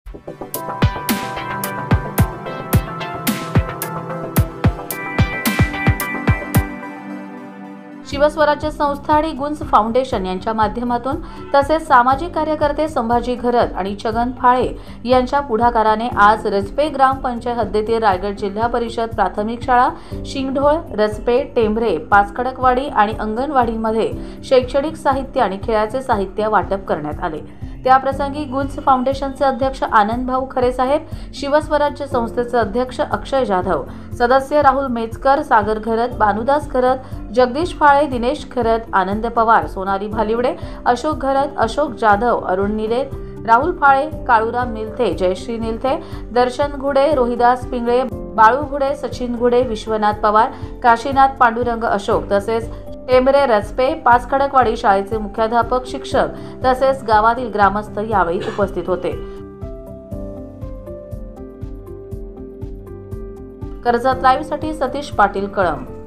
शिवस्वराज्य संस्था आणि गुंज फाउंडेशन यांच्या माध्यमातून तसेच सामाजिक कार्यकर्ते संभाजी घरत आणि छगन फाळे यांच्या पुढाकाराने आज रजपे ग्रामपंचायत हद्दीतील रायगड जिल्हा परिषद प्राथमिक शाळा शिंगढोळ, रजपे, टेंभरे, पाचखडकवाडी आणि अंगणवाडीमध्ये शैक्षणिक साहित्य आणि खेळाचे साहित्य वाटप करण्यात आले। त्याप्रसंगी गुंज फाउंडेशनचे अध्यक्ष आनंदभाऊ खरे साहेब, शिवस्वराज्य संस्थेचे अध्यक्ष अक्षय जाधव, सदस्य राहुल मेचकर, सागर घरत, बानुदास घरत, जगदीश फाळे, दिनेश घरत, आनंद पवार, सोनाली भालिवडे, अशोक घरत, अशोक जाधव, अरुण निले, राहुल फाळे, काळूराम निलथे, जयश्री निलथे, दर्शन घुडे, रोहिदास पिंगळे, बाळू घुडे, सचिन घुडे, विश्वनाथ पवार, काशीनाथ पांडुरंग अशोक तसेच टेंभरे, रजपे, पाचखडकवाडी शाळेचे मुख्याध्यापक, शिक्षक तसेच गावातील ग्रामस्थ यावेळी उपस्थित होते। कर्जत लाईव्हसाठी सतीश पाटील, कळंब।